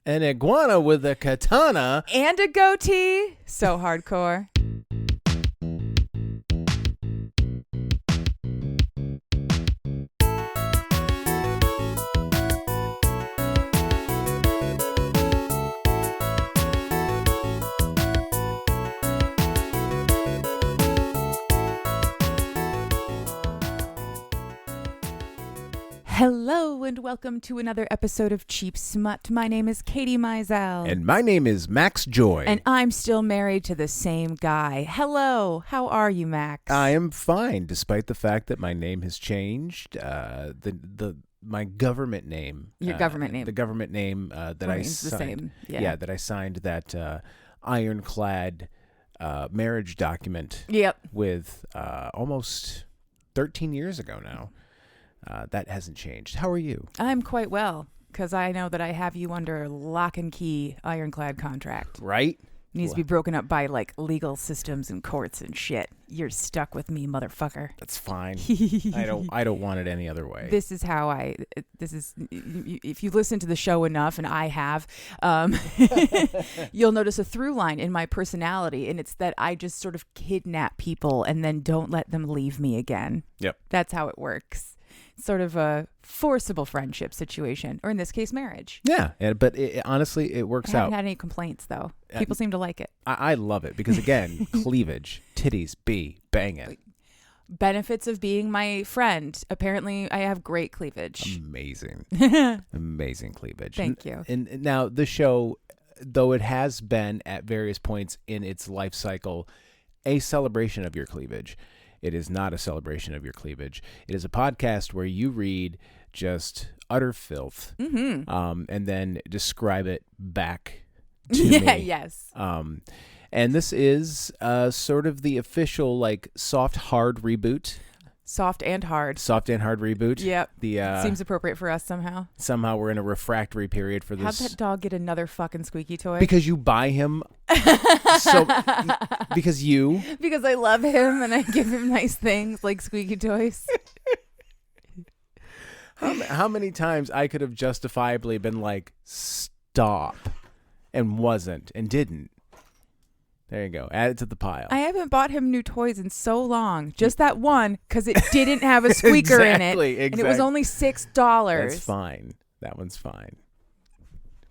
An iguana with a katana. And a goatee. So hardcore. Hello and welcome to another episode of Cheap Smut. My name is Katie Mizell. And my name is Max Joy. And I'm still married to the same guy. Hello, how are you, Max? I am fine, despite the fact that my name has changed. My government name. Your government name. The government name that I signed. The same. Yeah, that I signed that ironclad marriage document. Yep. With almost 13 years ago now. That hasn't changed. How are you? I'm quite well, because I know that I have you under lock and key ironclad contract. Right? Needs to be broken up by like legal systems and courts and shit. You're stuck with me, motherfucker. That's fine. I don't want it any other way. This is how if you listen to the show enough, and I have, you'll notice a through line in my personality, and it's that I just sort of kidnap people and then don't let them leave me again. Yep. That's how it works. Sort of a forcible friendship situation, or in this case, marriage. Yeah, but honestly, it works out. I haven't had any complaints, though. People seem to like it. I love it because, again, cleavage, titties, bang it. Benefits of being my friend. Apparently, I have great cleavage. Amazing. Amazing cleavage. Thank you. And now the show, though it has been at various points in its life cycle, a celebration of your cleavage. It is not a celebration of your cleavage. It is a podcast where you read just utter filth, and then describe it back to me. Yes. And this is sort of the official like soft hard reboot. Soft and hard. Soft and hard reboot. Yep. The seems appropriate for us somehow. Somehow we're in a refractory period for this. How'd that dog get another fucking squeaky toy? Because you buy him. Because I love him and I give him nice things like squeaky toys. How many times I could have justifiably been like, stop, and wasn't, and didn't. There you go. Add it to the pile. I haven't bought him new toys in so long. Just that one, because it didn't have a squeaker in it. Exactly. And it was only $6. That's fine. That one's fine.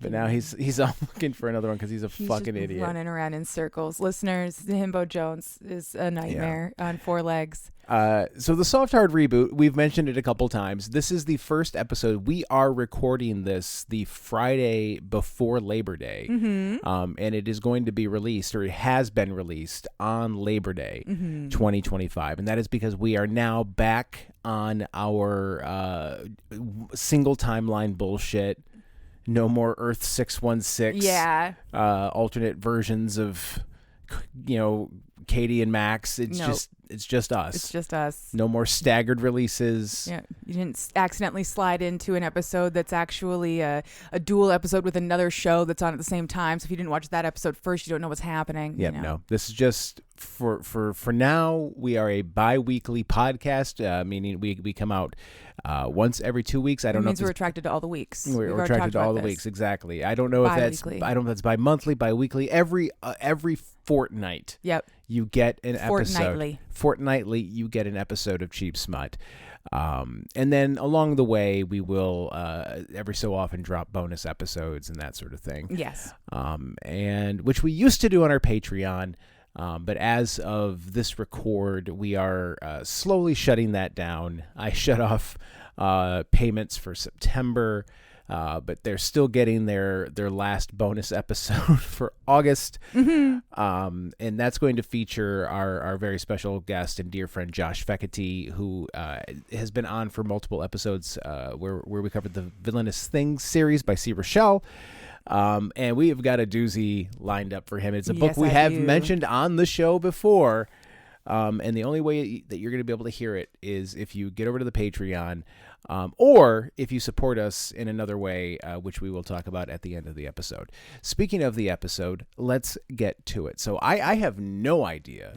But now he's all looking for another one because he's fucking just idiot. Running around in circles. Listeners, the Himbo Jones is a nightmare on four legs. So the soft hard reboot, we've mentioned it a couple times. This is the first episode. We are recording this the Friday before Labor Day. And it is going to be released, or it has been released on Labor Day 2025. And that is because we are now back on our single timeline bullshit. No more Earth 616. Yeah. Alternate versions of, Katie and Max. It's just us. It's just us. No more staggered releases. Yeah. You didn't accidentally slide into an episode that's actually a dual episode with another show that's on at the same time. So if you didn't watch that episode first, you don't know what's happening. Yeah, no. This is just for now. We are a bi-weekly podcast, meaning we come out once every 2 weeks. I don't know. It means we're attracted to all the weeks. We're attracted to all the weeks. Exactly. I don't know if that's bi-monthly, bi-weekly. Every fortnight. Yep. You get an Fortnightly. episode. Fortnightly, you get an episode of Cheap Smut. And then along the way, we will every so often drop bonus episodes and that sort of thing. Yes. And which we used to do on our Patreon. But as of this record, we are slowly shutting that down. I shut off payments for September. But they're still getting their last bonus episode for August. And that's going to feature our very special guest and dear friend Josh Fekete, who has been on for multiple episodes where we covered the Villainous Things series by C. Rochelle. And we have got a doozy lined up for him. It's a book we have mentioned on the show before. And the only way that you're going to be able to hear it is if you get over to the Patreon, or if you support us in another way, which we will talk about at the end of the episode. Speaking of the episode, let's get to it. So I have no idea.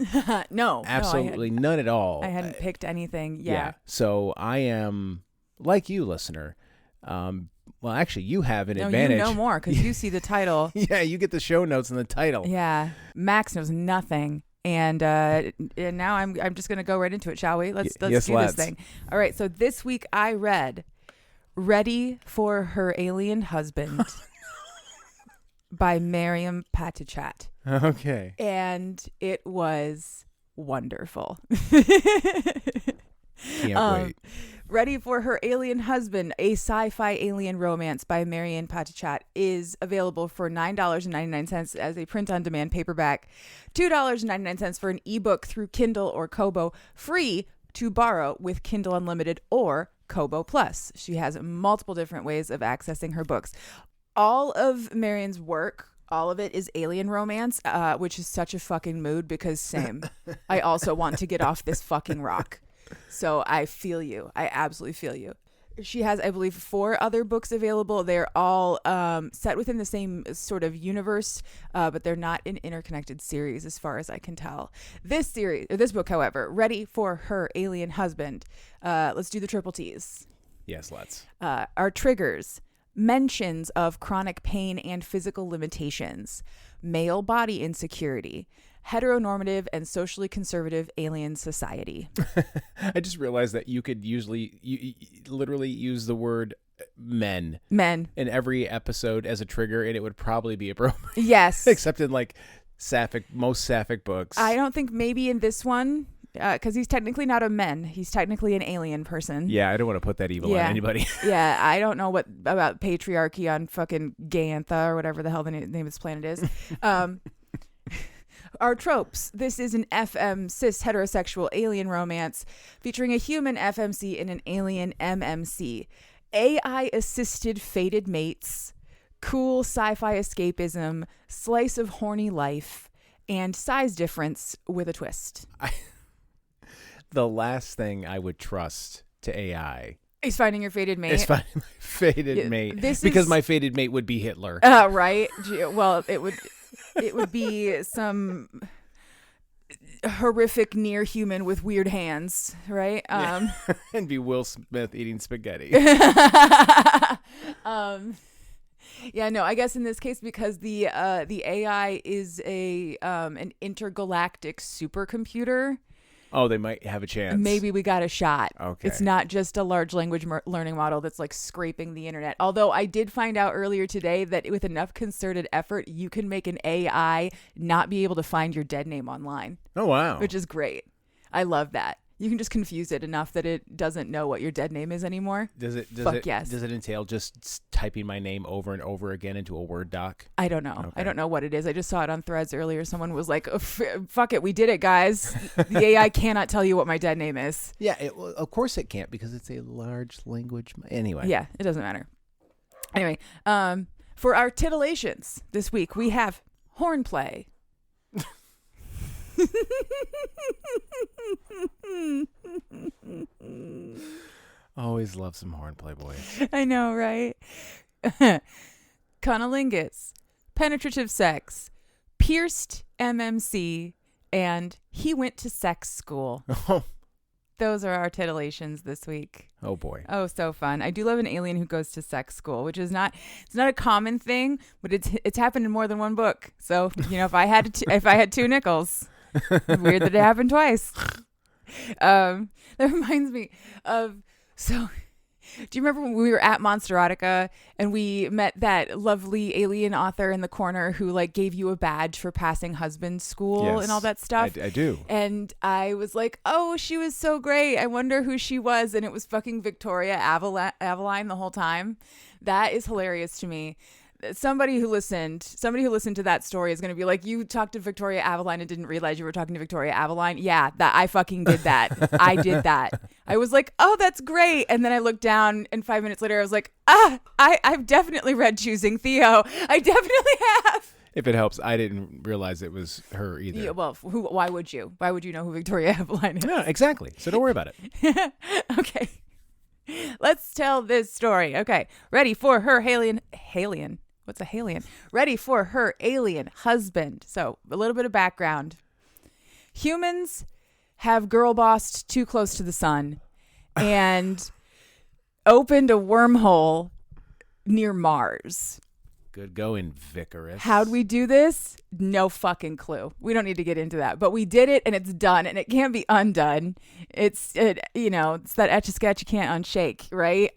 No. Absolutely none at all. I hadn't picked anything. Yeah. So I am, like you, listener, Well, actually, you have an No, advantage. you know more because you see the title. Yeah, you get the show notes and the title. Yeah, Max knows nothing, and now I'm just gonna go right into it, shall we? Let's do this thing. All right. So this week I read "Ready for Her Alien Husband" by Miriam Petite. Okay. And it was wonderful. Can't wait. Ready for Her Alien Husband, a sci-fi alien romance by Marianne Petite is available for $9.99 as a print-on-demand paperback, $2.99 for an ebook through Kindle or Kobo, free to borrow with Kindle Unlimited or Kobo Plus. She has multiple different ways of accessing her books. All of Marianne's work, all of it is alien romance, which is such a fucking mood because same. I also want to get off this fucking rock. So I feel you. I absolutely feel you. She has, I believe, 4 other books available. They're all set within the same sort of universe, but they're not an interconnected series as far as I can tell. This book, however, Ready for Her Alien Husband. Let's do the triple T's. Yes, let's. Our triggers. Mentions of chronic pain and physical limitations. Male body insecurity. Heteronormative and socially conservative alien society. I just realized that you could literally use the word men in every episode as a trigger, and it would probably be appropriate. Yes. Except in like most sapphic books. I don't think maybe in this one, because he's technically not a man. He's technically an alien person. Yeah, I don't want to put that evil on anybody. Yeah, I don't know what about patriarchy on fucking Gaentha or whatever the hell the name of this planet is. Our tropes. This is an FM cis heterosexual alien romance featuring a human FMC and an alien MMC. AI assisted fated mates, cool sci-fi escapism, slice of horny life, and size difference with a twist. The last thing I would trust to AI is finding your fated mate. Is finding my fated mate. Because my fated mate would be Hitler. Right? Well, it would be some horrific near human with weird hands, right? And be Will Smith eating spaghetti. Yeah, no, I guess in this case, because the AI is an intergalactic supercomputer. Oh, they might have a chance. Maybe we got a shot. Okay. It's not just a large language learning model that's like scraping the internet. Although I did find out earlier today that with enough concerted effort, you can make an AI not be able to find your dead name online. Oh, wow. Which is great. I love that. You can just confuse it enough that it doesn't know what your dead name is anymore. Yes. Does it entail just typing my name over and over again into a Word doc? I don't know. Okay. I don't know what it is. I just saw it on Threads earlier. Someone was like, fuck it. We did it, guys. The AI cannot tell you what my dead name is. Yeah, of course it can't because it's a large language. Anyway. Yeah, it doesn't matter. Anyway, for our titillations this week, we have hornplay. Always love some hornplay, boys. I know, right? Cunnilingus, penetrative sex, pierced MMC, and he went to sex school. Those are our titillations this week. Oh boy. Oh, so fun. I do love an alien who goes to sex school, which is not a common thing, but it's happened in more than one book. So, if I had 2 nickels, weird that it happened twice. That reminds me of, so do you remember when we were at Monsterotica and we met that lovely alien author in the corner who like gave you a badge for passing husband school and all that stuff? I do. And I was like, oh, she was so great. I wonder who she was. And it was fucking Victoria Aveline the whole time. That is hilarious to me. Somebody who listened to that story is going to be like, you talked to Victoria Aveline and didn't realize you were talking to Victoria Aveline. Yeah, that I fucking did that. I did that. I was like, oh, that's great. And then I looked down and 5 minutes later, I was like, I've definitely read Choosing Theo. I definitely have. If it helps, I didn't realize it was her either. Yeah, well, why would you? Why would you know who Victoria Aveline is? No, exactly. So don't worry about it. Okay. Let's tell this story. Okay. Ready for her alien. What's a alien? Ready for her alien husband. So a little bit of background. Humans have girl bossed too close to the sun and opened a wormhole near Mars. Good going, Vicarous. How'd we do this? No fucking clue. We don't need to get into that. But we did it, and it's done, and it can't be undone. It's that Etch-a-Sketch you can't unshake, right?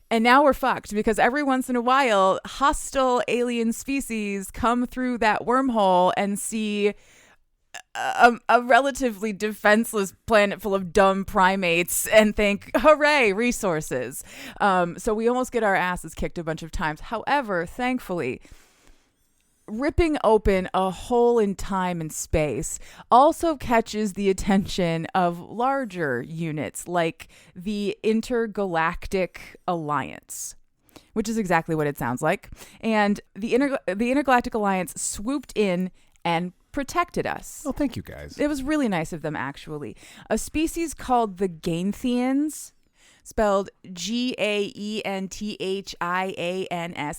And now we're fucked because every once in a while, hostile alien species come through that wormhole and see a relatively defenseless planet full of dumb primates and think, hooray, resources. So we almost get our asses kicked a bunch of times. However, thankfully, ripping open a hole in time and space also catches the attention of larger units like the Intergalactic Alliance, which is exactly what it sounds like. And the Intergalactic Alliance swooped in and protected us. Oh, thank you, guys. It was really nice of them, actually. A species called the Gaenthians, spelled Gaenthians,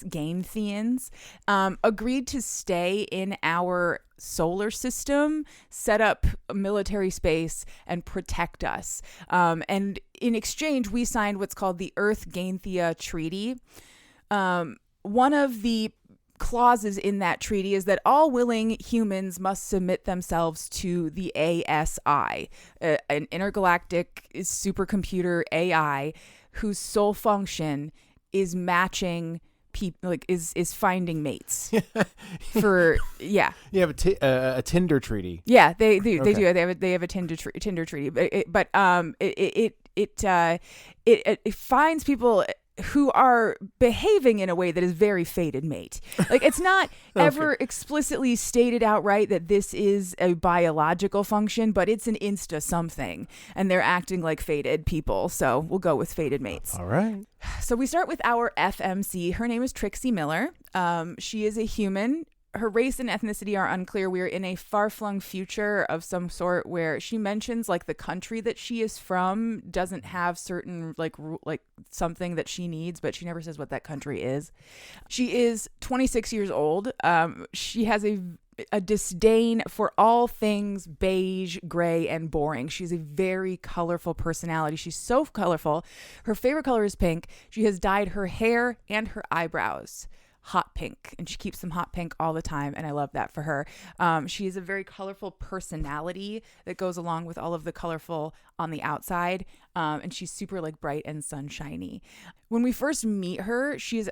Gaenthians, agreed to stay in our solar system, set up a military space, and protect us. And in exchange, we signed what's called the Earth-Gaenthia Treaty. One of the clauses in that treaty is that all willing humans must submit themselves to the ASI, an intergalactic supercomputer AI whose sole function is matching people, like is finding mates. For You have a Tinder treaty. Yeah, they do. Okay. They have a Tinder treaty, but it finds people who are behaving in a way that is very fated mate. Like, it's not ever explicitly stated outright that this is a biological function, but it's an insta something, and they're acting like fated people. So we'll go with fated mates. All right. So we start with our FMC. Her name is Trixie Miller. She is a human. Her race and ethnicity are unclear. We're in a far-flung future of some sort where she mentions like the country that she is from doesn't have certain like something that she needs, but she never says what that country is. She is 26 years old. She has a disdain for all things beige, gray, and boring. She's a very colorful personality. She's so colorful. Her favorite color is pink. She has dyed her hair and her eyebrows hot pink, and she keeps them hot pink all the time, and I love that for her. She has a very colorful personality that goes along with all of the colorful on the outside, and she's super like bright and sunshiny. When we first meet her, she's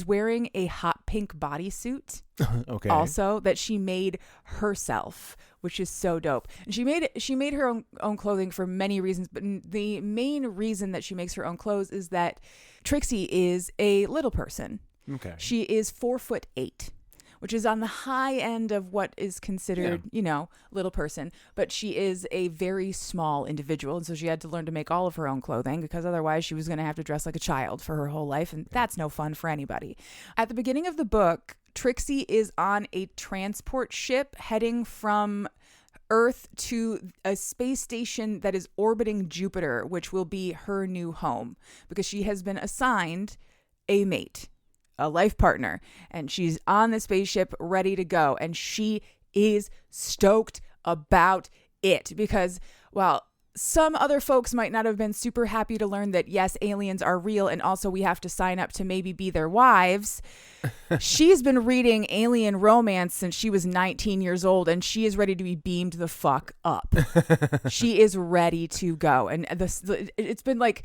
wearing a hot pink bodysuit. Okay. Also, that she made herself, which is so dope. And she made her own clothing for many reasons, but the main reason that she makes her own clothes is that Trixie is a little person. Okay. She is 4'8", which is on the high end of what is considered, little person. But she is a very small individual. And so she had to learn to make all of her own clothing because otherwise she was going to have to dress like a child for her whole life. And that's no fun for anybody. At the beginning of the book, Trixie is on a transport ship heading from Earth to a space station that is orbiting Jupiter, which will be her new home because she has been assigned a mate, a life partner, and she's on the spaceship ready to go, and she is stoked about it because, well, some other folks might not have been super happy to learn that yes, aliens are real, and also we have to sign up to maybe be their wives. She's been reading alien romance since she was 19 years old, and she is ready to be beamed the fuck up. She is ready to go, and it's been like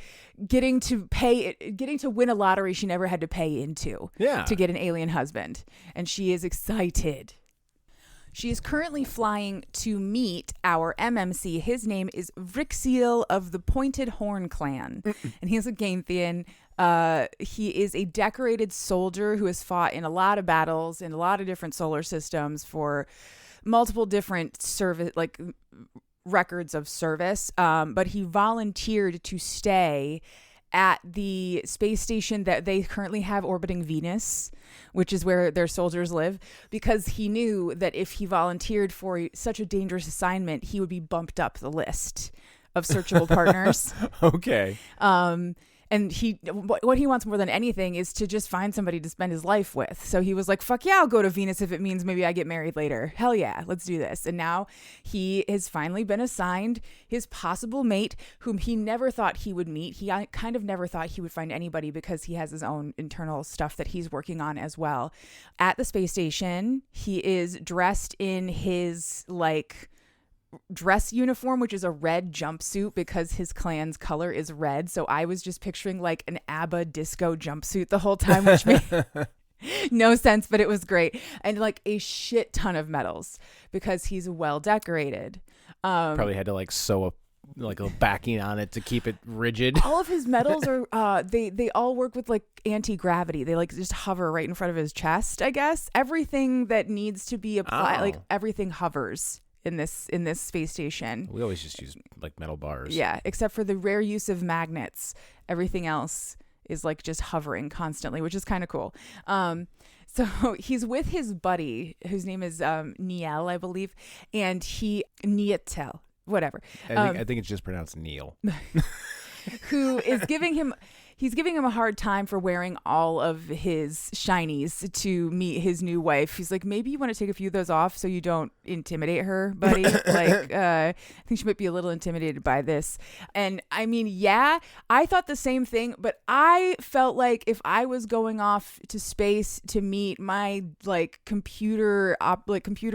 getting to win a lottery she never had to pay into to get an alien husband, and she is excited. She is currently flying to meet our MMC. His name is Vrixiel of the Pointed Horn Clan, and he's a Gaenthian. He is a decorated soldier who has fought in a lot of battles in a lot of different solar systems for multiple different service, like records of service. But he volunteered to stay at the space station that they currently have orbiting Venus, which is where their soldiers live, because he knew that if he volunteered for such a dangerous assignment, he would be bumped up the list of searchable partners. Okay. And And what he wants more than anything is to just find somebody to spend his life with. So he was like, fuck yeah, I'll go to Venus if it means maybe I get married later. Hell yeah, let's do this. And now he has finally been assigned his possible mate, whom he never thought he would meet. He kind of never thought he would find anybody because he has his own internal stuff that he's working on as well. At the space station, he is dressed in his like dress uniform, which is a red jumpsuit because his clan's color is red. So I was just picturing like an ABBA disco jumpsuit the whole time, which made no sense, but it was great. And like a shit ton of medals because he's well decorated. Probably had to like sew up like a backing on it to keep it rigid. All of his medals are they all work with like anti-gravity. They like just hover right in front of his chest, I guess. Everything that needs to be applied, like everything hovers in this space station. We always just use like metal bars. Yeah, except for the rare use of magnets. Everything else is like just hovering constantly, which is kind of cool. So he's with his buddy, whose name is Niel, I believe, and Nietel, whatever. I think it's just pronounced Neil. Who is giving him a hard time for wearing all of his shinies to meet his new wife. He's like, maybe you want to take a few of those off so you don't intimidate her, buddy. Like, I think she might be a little intimidated by this. And I mean, yeah, I thought the same thing, but I felt like if I was going off to space to meet my like computer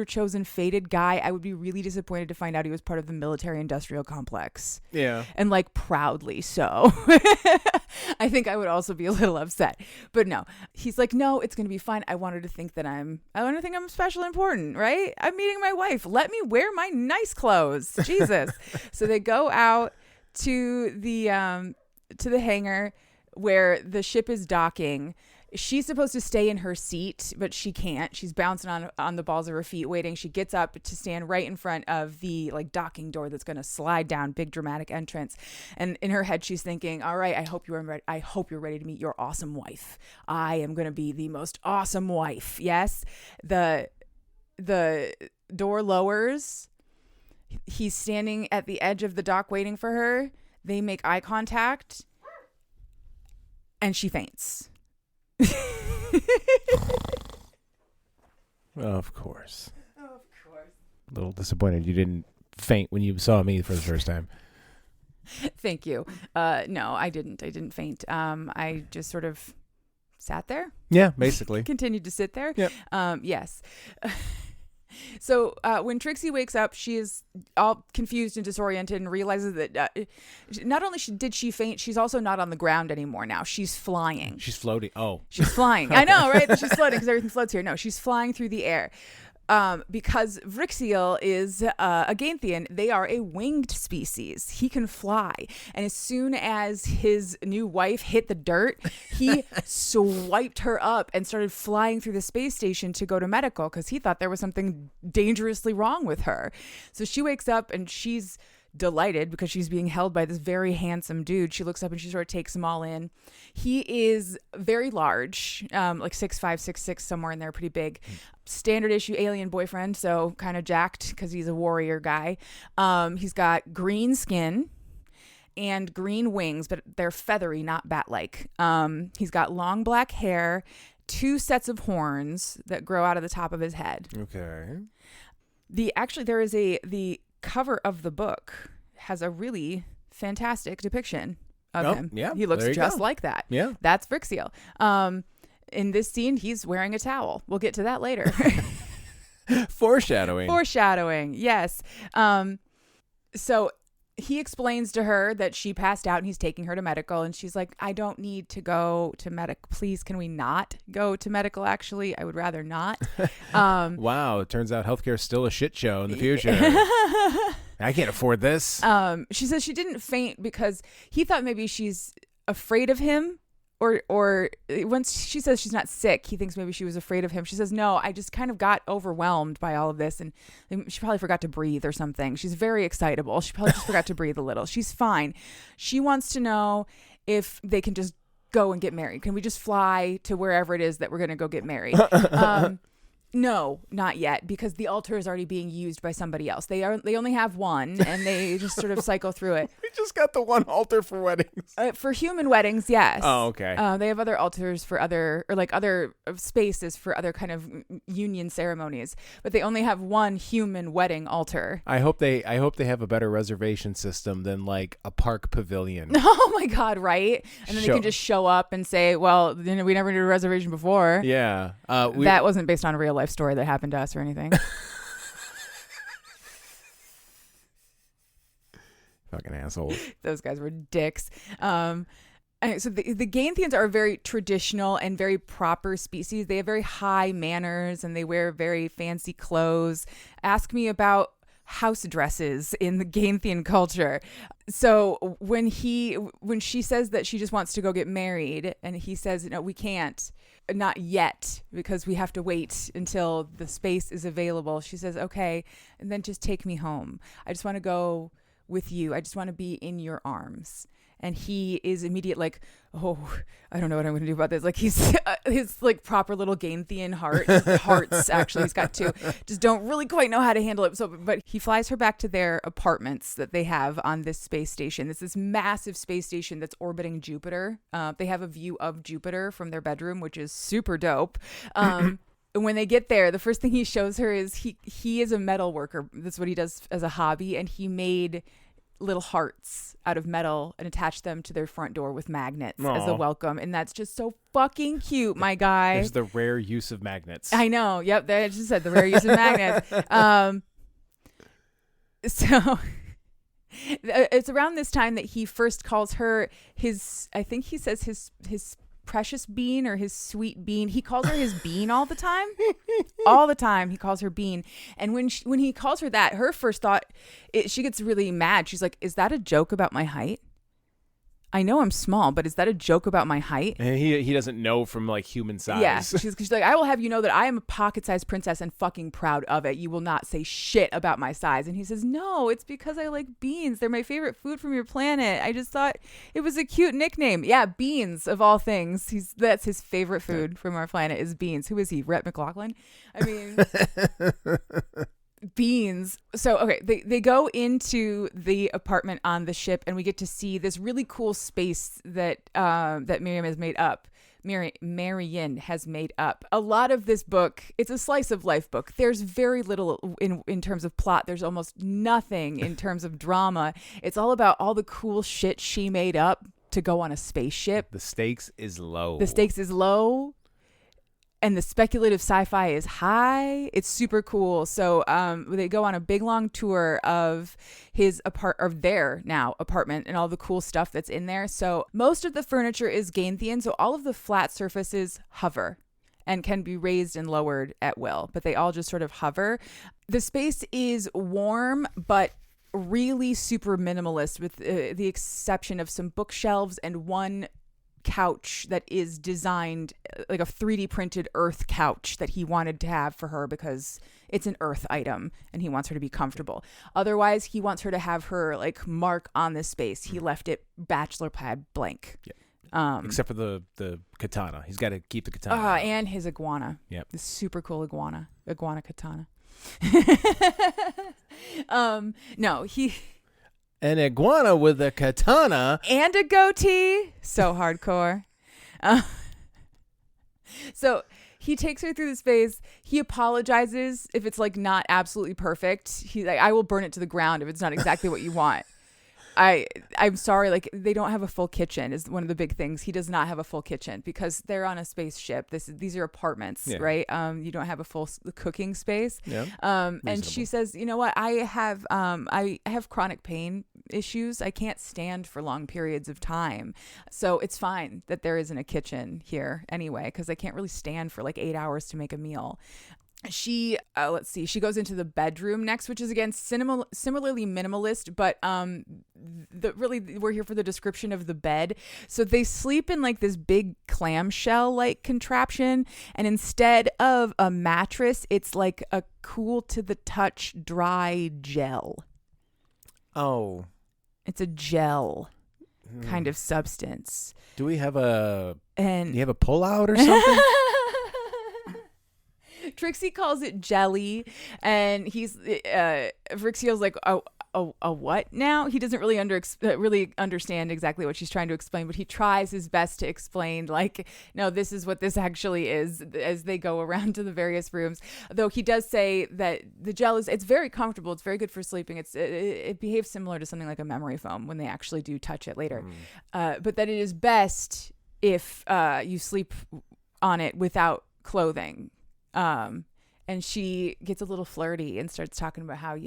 chosen fated guy, I would be really disappointed to find out he was part of the military industrial complex. Yeah. And like proudly so. I think I would also be a little upset, but no, he's like, no, it's going to be fine. I want her to think that I'm special and important, right? I'm meeting my wife. Let me wear my nice clothes. Jesus. So they go out to the hangar where the ship is docking. She's supposed to stay in her seat, but she can't. She's bouncing on the balls of her feet, waiting. She gets up to stand right in front of the like docking door that's going to slide down, big dramatic entrance. And in her head, she's thinking, all right, I hope you're ready to meet your awesome wife. I am going to be the most awesome wife. Yes. The door lowers. He's standing at the edge of the dock waiting for her. They make eye contact and she faints. Of course. A little disappointed you didn't faint when you saw me for the first time. Thank you. No, I didn't faint. I just sort of sat there. Yeah, basically. Continued to sit there. Yep. Yes. So when Trixie wakes up, she is all confused and disoriented and realizes that not only did she faint, she's also not on the ground anymore now. She's flying. She's floating. Oh. She's flying. I know, right? She's floating because everything floats here. No, she's flying through the air. Because Vrixiel is a Gaenthian, they are a winged species. He can fly. And as soon as his new wife hit the dirt, he swiped her up and started flying through the space station to go to medical because he thought there was something dangerously wrong with her. So she wakes up and she's delighted because she's being held by this very handsome dude. She looks up and she sort of takes them all in. He is very large, like 6'5", 6'6", somewhere in there, pretty big. Standard issue alien boyfriend, so kind of jacked because he's a warrior guy. He's got green skin and green wings, but they're feathery, not bat-like. He's got long black hair, 2 sets of horns that grow out of the top of his head. Okay. The cover of the book has a really fantastic depiction of him. Yeah, he looks just like that. Yeah, that's Vrixiel. In this scene, he's wearing a towel. We'll get to that later. Foreshadowing. Yes. So he explains to her that she passed out and he's taking her to medical, and she's like, I don't need to go to medical. Please, can we not go to medical? Actually, I would rather not. Wow. It turns out healthcare is still a shit show in the future. I can't afford this. She says she didn't faint because he thought maybe she's afraid of him. Or once she says she's not sick, he thinks maybe she was afraid of him. She says, no, I just kind of got overwhelmed by all of this. And she probably forgot to breathe or something. She's very excitable. She probably just forgot to breathe a little. She's fine. She wants to know if they can just go and get married. Can we just fly to wherever it is that we're going to go get married? No, not yet, because the altar is already being used by somebody else. They only have one, and they just sort of cycle through it. We just got the one altar for weddings. For human weddings, yes. Oh, okay. They have other altars for other spaces for other kind of union ceremonies, but they only have one human wedding altar. I hope they have a better reservation system than like a park pavilion. Oh my God, right? And then they can just show up and say, "Well, we never did a reservation before." Yeah, that wasn't based on a real life story that happened to us or anything. Fucking assholes. Those guys were dicks. So the Gaenthians are a very traditional and very proper species. They have very high manners and they wear very fancy clothes. Ask me about house dresses in the Gaenthian culture. So when she says that she just wants to go get married, and he says, "No, we can't. Not yet, because we have to wait until the space is available." She says, "Okay, and then just take me home. I just want to go with you. I just want to be in your arms." And he is immediate like, "Oh, I don't know what I'm going to do about this." Like he's his like proper little Gaenthian hearts, actually. He's got two. Just don't really quite know how to handle it. So, but he flies her back to their apartments that they have on this space station. It's this massive space station that's orbiting Jupiter. They have a view of Jupiter from their bedroom, which is super dope. And when they get there, the first thing he shows her is he is a metal worker. That's what he does as a hobby. And he made little hearts out of metal and attached them to their front door with magnets as a welcome. And that's just so fucking cute, my guy. There's the rare use of magnets. I know. Yep. I just said the rare use of magnets. So it's around this time that he first calls her I think he says his precious bean or his sweet bean. He calls her his bean all the time. All the time he calls her bean. And when he calls her that, her first thought, she gets really mad. She's like, "Is that a joke about my height? I know I'm small, but is that a joke about my height?" And he doesn't know from like human size. Yeah, she's like, "I will have you know that I am a pocket-sized princess and fucking proud of it. You will not say shit about my size." And he says, "No, it's because I like beans. They're my favorite food from your planet. I just thought it was a cute nickname." Yeah, beans of all things. That's his favorite food from our planet is beans. Who is he? Rhett McLaughlin? I mean, beans. So okay, they go into the apartment on the ship, and we get to see this really cool space that Miriam has made up. Marion has made up. A lot of this book, it's a slice of life book. There's very little in terms of plot. There's almost nothing in terms of drama. It's all about all the cool shit she made up to go on a spaceship. The stakes is low. And the speculative sci-fi is high. It's super cool. So they go on a big long tour of their now apartment and all the cool stuff that's in there. So most of the furniture is Gaenthian. So all of the flat surfaces hover and can be raised and lowered at will, but they all just sort of hover. The space is warm, but really super minimalist, with the exception of some bookshelves and one couch that is designed like a 3D printed earth couch that he wanted to have for her because it's an earth item and he wants her to be comfortable. Otherwise, he wants her to have her like mark on this space. He left it bachelor pad blank. Yeah. Except for the katana. He's got to keep the katana. And his iguana. Yep. The super cool iguana katana. No, he... An iguana with a katana. And a goatee. So hardcore. So he takes her through the space. He apologizes if it's like not absolutely perfect. He's like, "I will burn it to the ground if it's not exactly what you want." I'm sorry, like they don't have a full kitchen is one of the big things. He does not have a full kitchen because they're on a spaceship. These are apartments, right? You don't have a full cooking space. Yeah. And she says, "You know what? I have chronic pain issues. I can't stand for long periods of time. So it's fine that there isn't a kitchen here anyway, because I can't really stand for like 8 hours to make a meal." She she goes into the bedroom next, which is again similarly minimalist, but we're here for the description of the bed. So they sleep in like this big clamshell like contraption, and instead of a mattress, it's like a cool to the touch dry gel. Oh, it's a gel kind of substance. Do you have a pull out or something? Trixie calls it jelly, and Vrixiel's like, a what now? He doesn't really really understand exactly what she's trying to explain, but he tries his best to explain, like, no, this is what this actually is, as they go around to the various rooms. Though he does say that the gel it's very comfortable, it's very good for sleeping. It behaves similar to something like a memory foam when they actually do touch it later. But that it is best if you sleep on it without clothing. And she gets a little flirty and starts talking about how,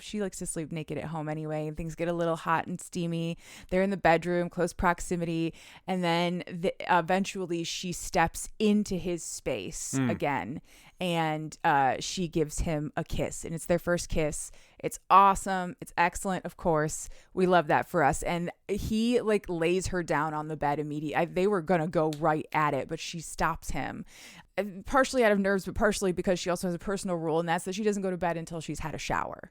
she likes to sleep naked at home anyway, and things get a little hot and steamy. They're in the bedroom, close proximity. And then eventually she steps into his space again, and she gives him a kiss, and it's their first kiss. It's awesome. It's excellent. Of course, we love that for us. And he like lays her down on the bed immediately. They were going to go right at it, but she stops him. Partially out of nerves, but partially because she also has a personal rule, and that's that she doesn't go to bed until she's had a shower.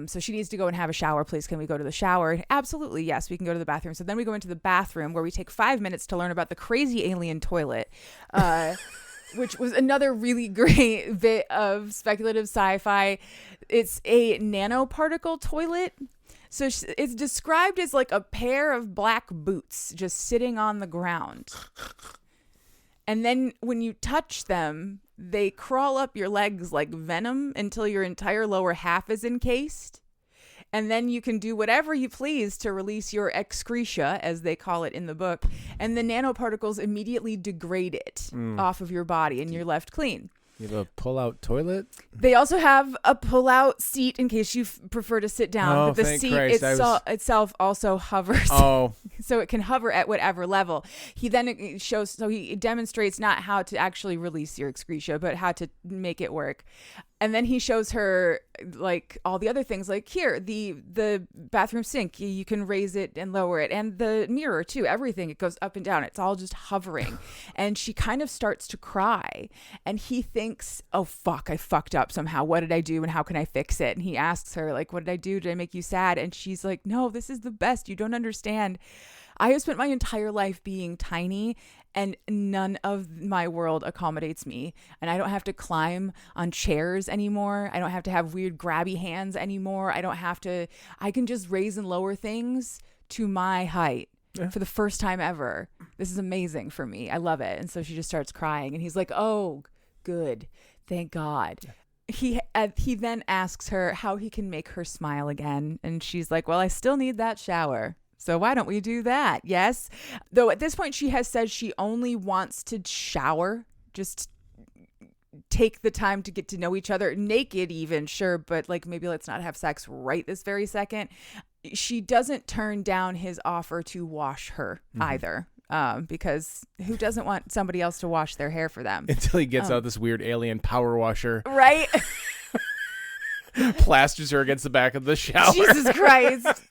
So she needs to go and have a shower. Please, can we go to the shower? Absolutely, yes, we can go to the bathroom. So then we go into the bathroom, where we take 5 minutes to learn about the crazy alien toilet, which was another really great bit of speculative sci-fi. It's a nanoparticle toilet. So it's described as like a pair of black boots just sitting on the ground. And then when you touch them, they crawl up your legs like venom until your entire lower half is encased. And then you can do whatever you please to release your excretia, as they call it in the book. And the nanoparticles immediately degrade it off of your body, and you're left clean. You have a pull-out toilet? They also have a pull-out seat in case you prefer to sit down. Oh, but the thank seat Christ. itself also hovers. Oh. So it can hover at whatever level. He then shows, so he demonstrates not how to actually release your excretia, but how to make it work. And then he shows her like all the other things, like here, the bathroom sink, you can raise it and lower it, and the mirror too, everything, it goes up and down. It's all just hovering. And she kind of starts to cry, and he thinks, oh fuck, I fucked up somehow. What did I do and how can I fix it? And he asks her, like, what did I do? Did I make you sad? And she's like, no, this is the best. You don't understand. I have spent my entire life being tiny, and none of my world accommodates me. And I don't have to climb on chairs anymore. I don't have to have weird grabby hands anymore. I can just raise and lower things to my height for the first time ever. This is amazing for me. I love it. And so she just starts crying, and he's like, oh, good. Thank God. He then asks her how he can make her smile again. And she's like, well, I still need that shower. So why don't we do that? Yes. Though at this point she has said she only wants to shower, just take the time to get to know each other, naked even, sure, but like maybe let's not have sex right this very second. She doesn't turn down his offer to wash her either. Because who doesn't want somebody else to wash their hair for them? Until he gets out this weird alien power washer. Right? Plasters her against the back of the shower. Jesus Christ.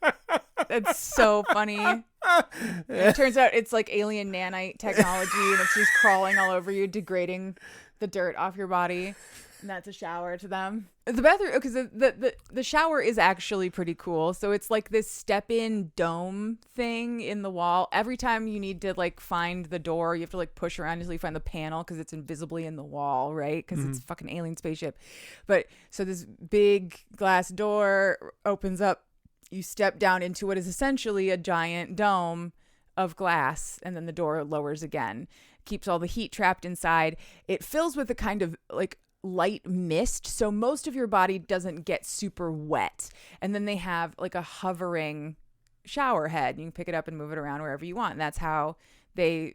That's so funny. It turns out it's like alien nanite technology, and it's just crawling all over you, degrading the dirt off your body. And that's a shower to them. The bathroom, because the shower is actually pretty cool. So it's like this step-in dome thing in the wall. Every time you need to like find the door, you have to like push around until you find the panel, because it's invisibly in the wall, right? Because it's a fucking alien spaceship. But so this big glass door opens up. You step down into what is essentially a giant dome of glass, and then the door lowers again. Keeps all the heat trapped inside. It fills with a kind of like light mist, so most of your body doesn't get super wet. And then they have like a hovering shower head. You can pick it up and move it around wherever you want. And that's how they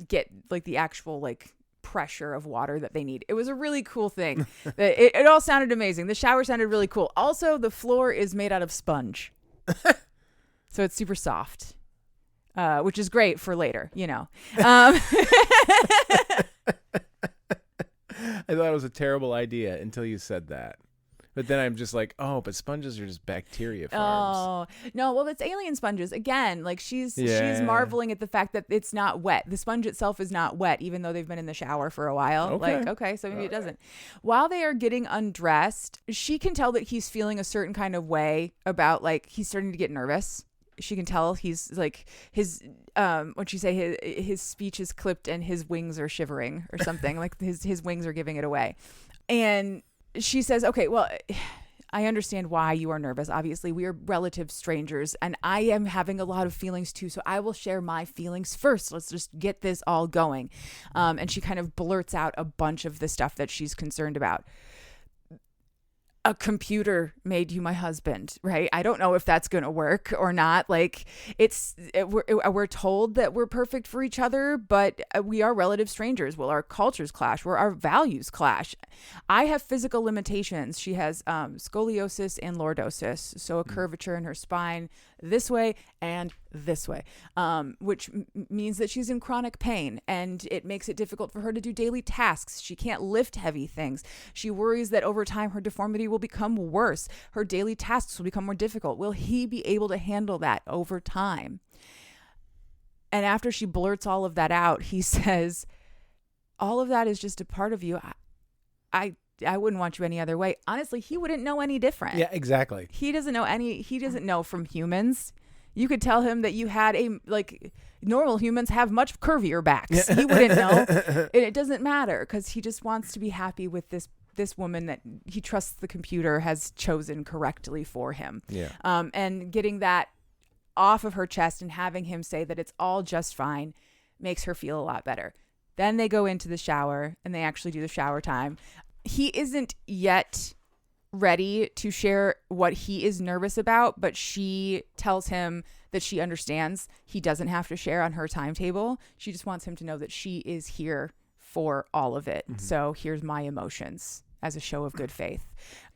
get like the actual like pressure of water that they need. It was a really cool thing. It all sounded amazing. The shower sounded really cool. Also, the floor is made out of sponge. So it's super soft, which is great for later, you know. I thought it was a terrible idea until you said that. But then I'm just like, oh, but sponges are just bacteria farms. Oh, no. Well, it's alien sponges. Again, like she's marveling at the fact that it's not wet. The sponge itself is not wet, even though they've been in the shower for a while. Okay. Like, okay, so maybe it doesn't. While they are getting undressed, she can tell that he's feeling a certain kind of way about, like, he's starting to get nervous. She can tell he's like his what'd you say, his speech is clipped and his wings are shivering or something. Like his wings are giving it away. And she says, okay, well, I understand why you are nervous. Obviously, we are relative strangers, and I am having a lot of feelings too. So I will share my feelings first. Let's just get this all going. And she kind of blurts out a bunch of the stuff that she's concerned about. A computer made you my husband, right? I don't know if that's going to work or not. Like we're told that we're perfect for each other, but we are relative strangers. Well, our cultures clash, where our values clash. I have physical limitations. She has scoliosis and lordosis, so a curvature in her spine this way and this way, which means that she's in chronic pain, and it makes it difficult for her to do daily tasks. She can't lift heavy things. She worries that over time her deformity will become worse. Her daily tasks will become more difficult. Will he be able to handle that over time? And after she blurts all of that out, he says, all of that is just a part of you. I wouldn't want you any other way. Honestly, he wouldn't know any different. Yeah, exactly. He doesn't know from humans. You could tell him that you had normal humans have much curvier backs. He wouldn't know. It doesn't matter, because he just wants to be happy with this woman that he trusts the computer has chosen correctly for him. Yeah. And getting that off of her chest and having him say that it's all just fine makes her feel a lot better. Then they go into the shower and they actually do the shower time. He isn't yet ready to share what he is nervous about, but she tells him that she understands he doesn't have to share on her timetable. She just wants him to know that she is here for all of it. So here's my emotions as a show of good faith.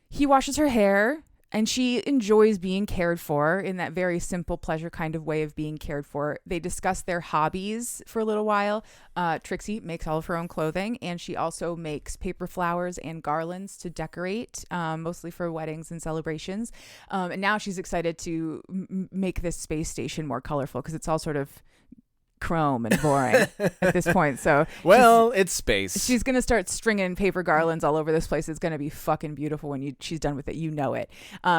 He washes her hair, and she enjoys being cared for in that very simple pleasure kind of way of being cared for. They discuss their hobbies for a little while. Trixie makes all of her own clothing, and she also makes paper flowers and garlands to decorate, mostly for weddings and celebrations. And now she's excited to make this space station more colorful, because it's all sort of chrome and boring at this point. So it's space. She's gonna start stringing paper garlands all over this place. It's gonna be fucking beautiful when she's done with it. You know it.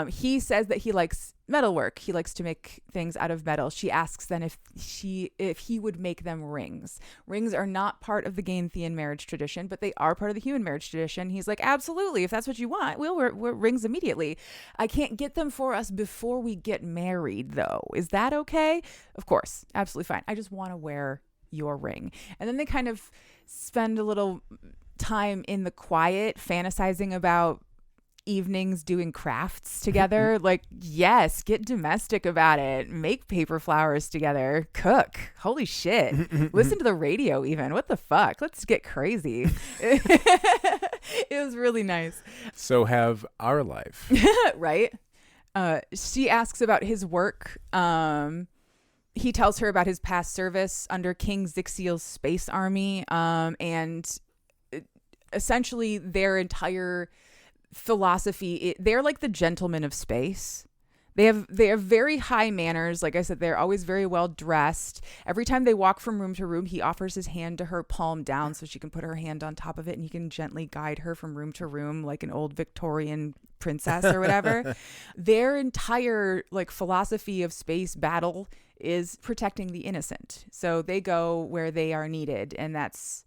He says that he likes metalwork. He likes to make things out of metal. She asks then if he would make them rings. Rings are not part of the Gaenthian marriage tradition, but they are part of the human marriage tradition. He's like, absolutely, if that's what you want, we'll wear rings immediately. I can't get them for us before we get married, though. Is that okay? Of course, absolutely fine. I just want to wear your ring. And then they kind of spend a little time in the quiet fantasizing about evenings doing crafts together. Like, yes, get domestic about it. Make paper flowers together. Cook. Holy shit. Listen to the radio even. What the fuck? Let's get crazy. It was really nice. So have our life. Right? She asks about his work. He tells her about his past service under King Vrixiel's space army. And essentially their entire philosophy, they're like the gentlemen of space. They have very high manners. Like I said, they're always very well dressed. Every time they walk from room to room, he offers his hand to her, palm down, so she can put her hand on top of it, and he can gently guide her from room to room like an old Victorian princess or whatever. Their entire philosophy of space battle is protecting the innocent. So they go where they are needed, and that's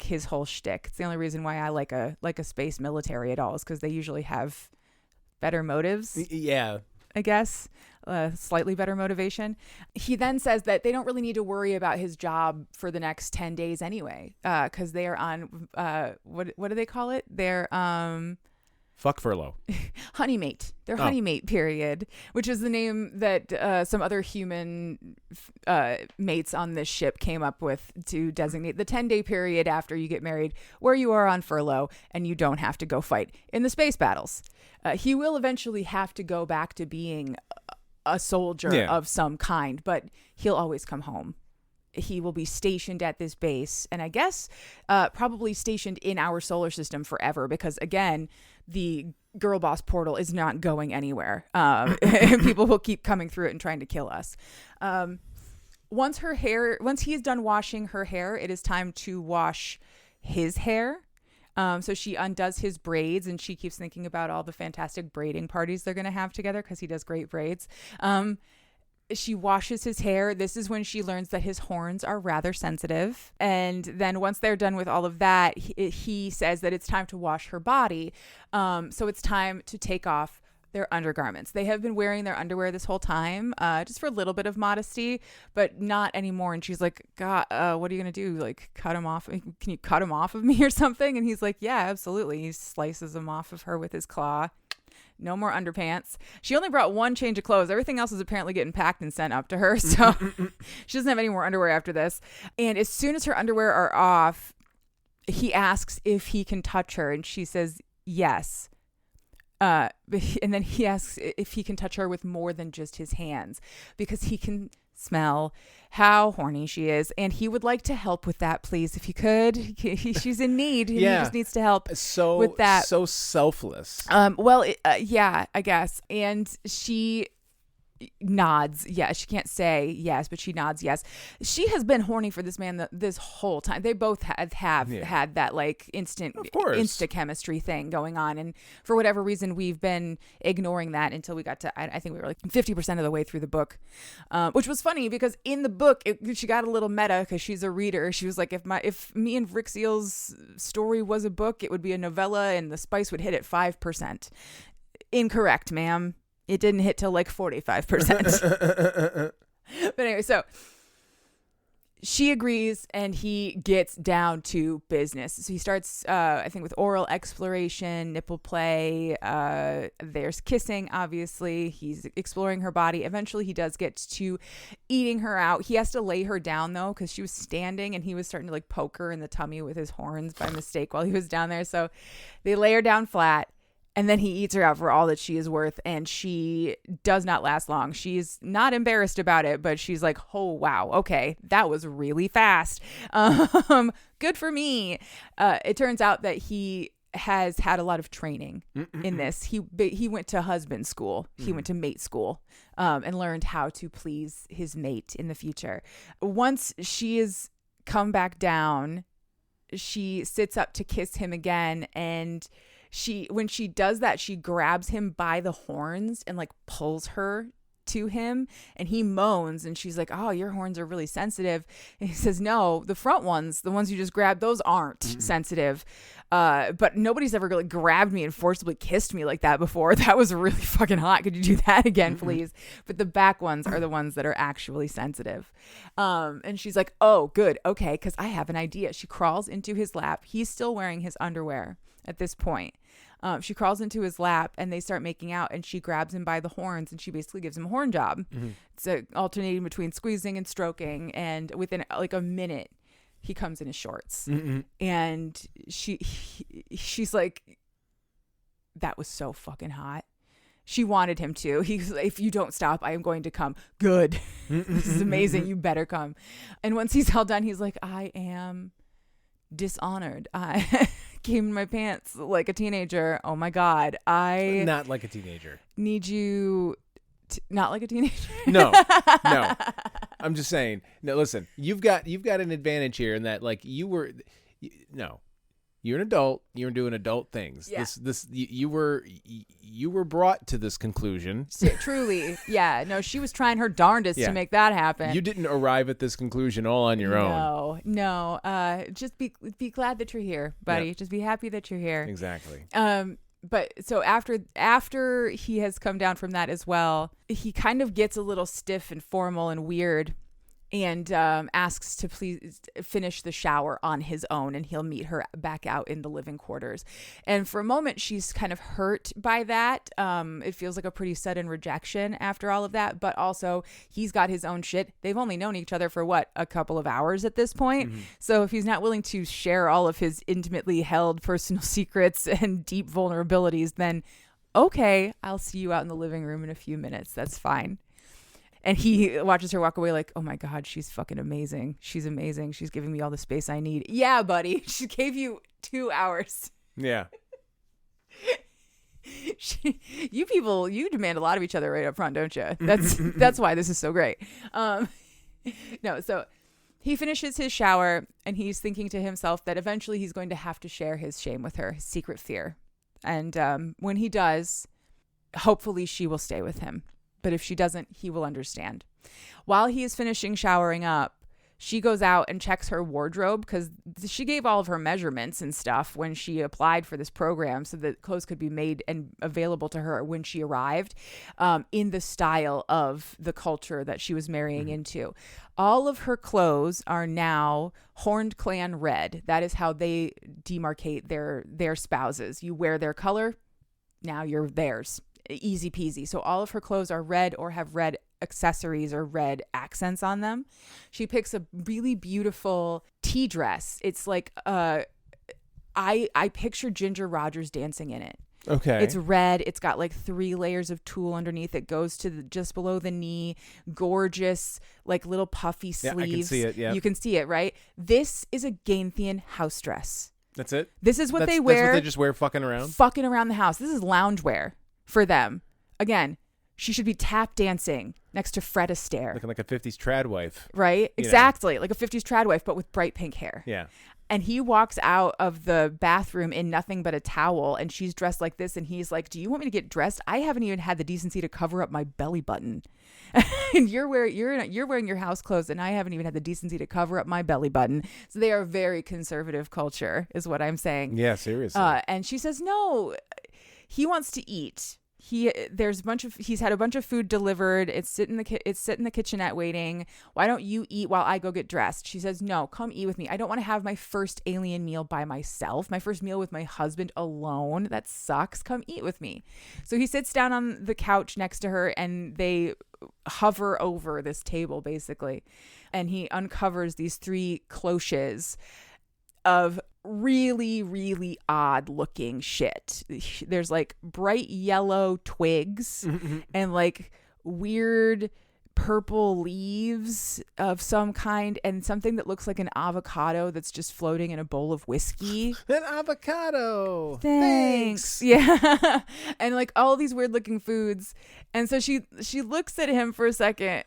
his whole shtick. It's the only reason why I like a space military at all, is because they usually have better motives. Yeah. I guess, slightly better motivation. He then says that they don't really need to worry about his job for the next 10 days anyway, because they are on, what do they call it? They're fuck furlough. Honeymate. Their honeymate period, which is the name that some other human mates on this ship came up with to designate the 10-day period after you get married, where you are on furlough and you don't have to go fight in the space battles. He will eventually have to go back to being a soldier of some kind, but he'll always come home. He will be stationed at this base, and I guess probably stationed in our solar system forever, because again, the girl boss portal is not going anywhere. People will keep coming through it and trying to kill us. Once he's done washing her hair, it is time to wash his hair. So she undoes his braids, and she keeps thinking about all the fantastic braiding parties they're going to have together, because he does great braids. She washes his hair. This is when she learns that his horns are rather sensitive. And then once they're done with all of that, he says that it's time to wash her body. So it's time to take off their undergarments. They have been wearing their underwear this whole time, just for a little bit of modesty, but not anymore. And she's like, God, what are you going to do? Like, cut them off? Can you cut them off of me or something? And he's like, yeah, absolutely. He slices them off of her with his claw. No more underpants. She only brought one change of clothes. Everything else is apparently getting packed and sent up to her. So she doesn't have any more underwear after this. And as soon as her underwear are off, he asks if he can touch her. And she says, yes. And then he asks if he can touch her with more than just his hands, because he can smell how horny she is, and he would like to help with that, please, if he could. She's in need. And he just needs to help with that. So selfless. Yeah, I guess. And she nods. Yeah, she can't say yes, but she nods yes. She has been horny for this man this whole time. They both have had that like insta chemistry thing going on, and for whatever reason we've been ignoring that until we got to I think we were like 50% of the way through the book, which was funny because in the book she got a little meta because she's a reader. She was like, if me and Vrixiel's story was a book, it would be a novella and the spice would hit at 5%. Incorrect, ma'am. It didn't hit till like 45%. But anyway, so she agrees and he gets down to business. So he starts, I think, with oral exploration, nipple play. There's kissing, obviously. He's exploring her body. Eventually, he does get to eating her out. He has to lay her down, though, because she was standing and he was starting to like poke her in the tummy with his horns by mistake while he was down there. So they lay her down flat. And then he eats her out for all that she is worth, and she does not last long. She's not embarrassed about it, but she's like, oh, wow, okay, that was really fast. Good for me. It turns out that he has had a lot of training in this. He went to husband school. He went to mate school and learned how to please his mate in the future. Once she has come back down, she sits up to kiss him again, and when she does that, she grabs him by the horns and like pulls her to him, and he moans, and she's like, oh, your horns are really sensitive. And he says, no, the front ones, the ones you just grabbed, those aren't sensitive. But nobody's ever really grabbed me and forcibly kissed me like that before. That was really fucking hot. Could you do that again, please? But the back ones are the ones that are actually sensitive. And she's like, oh, good. Okay. Because I have an idea. She crawls into his lap. He's still wearing his underwear at this point. She crawls into his lap and they start making out, and she grabs him by the horns and she basically gives him a horn job. It's alternating between squeezing and stroking, and within like a minute he comes in his shorts. And she's like, that was so fucking hot. She wanted him to. He's like, if you don't stop, I am going to come. Good. This is amazing. You better come. And once he's all done, he's like, I am dishonored. I came in my pants like a teenager. Oh my God. I not like a teenager. Need you not like a teenager. No. I'm just saying. No, listen, you've got an advantage here in that like you're an adult. You're doing adult things. Yeah. You were brought to this conclusion. Truly. Yeah. No, she was trying her darndest to make that happen. You didn't arrive at this conclusion all on your own. No. Just be glad that you're here, buddy. Yep. Just be happy that you're here. Exactly. But so after he has come down from that as well, he kind of gets a little stiff and formal and weird, and asks to please finish the shower on his own, and he'll meet her back out in the living quarters. And for a moment, she's kind of hurt by that. It feels like a pretty sudden rejection after all of that, but also he's got his own shit. They've only known each other for a couple of hours at this point. So if he's not willing to share all of his intimately held personal secrets and deep vulnerabilities, then okay, I'll see you out in the living room in a few minutes. That's fine. And he watches her walk away like, oh my God, she's fucking amazing. She's amazing. She's giving me all the space I need. Yeah, buddy. She gave you 2 hours. Yeah. You people, you demand a lot of each other right up front, don't you? That's why this is so great. No, so he finishes his shower and he's thinking to himself that eventually he's going to have to share his shame with her, his secret fear. And when he does, hopefully she will stay with him. But if she doesn't, he will understand. While he is finishing showering up, she goes out and checks her wardrobe because she gave all of her measurements and stuff when she applied for this program so that clothes could be made and available to her when she arrived, in the style of the culture that she was marrying into. All of her clothes are now Horned Clan red. That is how they demarcate their spouses. You wear their color, now you're theirs. Easy peasy. So all of her clothes are red or have red accessories or red accents on them. She picks a really beautiful tea dress. It's like I picture Ginger Rogers dancing in it. Okay. It's red. It's got like 3 layers of tulle underneath. It goes to just below the knee. Gorgeous, like little puffy sleeves. Yeah, I can see it. Yeah. You can see it, right? This is a Gaenthian house dress. That's it? This is what they wear. That's what they just wear fucking around? Fucking around the house. This is loungewear for them. Again, she should be tap dancing next to Fred Astaire. Looking like a 50s trad wife. Right? Exactly. Like a 50s trad wife, but with bright pink hair. Yeah. And he walks out of the bathroom in nothing but a towel, and she's dressed like this, and he's like, do you want me to get dressed? I haven't even had the decency to cover up my belly button. And you're wearing your house clothes, and I haven't even had the decency to cover up my belly button. So they are very conservative culture, is what I'm saying. Yeah, seriously. And she says, no, he wants to eat. He's had a bunch of food delivered. It's sitting in the kitchenette waiting. Why don't you eat while I go get dressed? She says, no, come eat with me. I don't want to have my first alien meal by myself. My first meal with my husband alone. That sucks. Come eat with me. So he sits down on the couch next to her, and they hover over this table basically. And he uncovers these 3 cloches of really, really odd looking shit. There's like bright yellow twigs and like weird purple leaves of some kind, and something that looks like an avocado that's just floating in a bowl of whiskey. An avocado. Thanks. Yeah. And like all these weird looking foods. And so she looks at him for a second,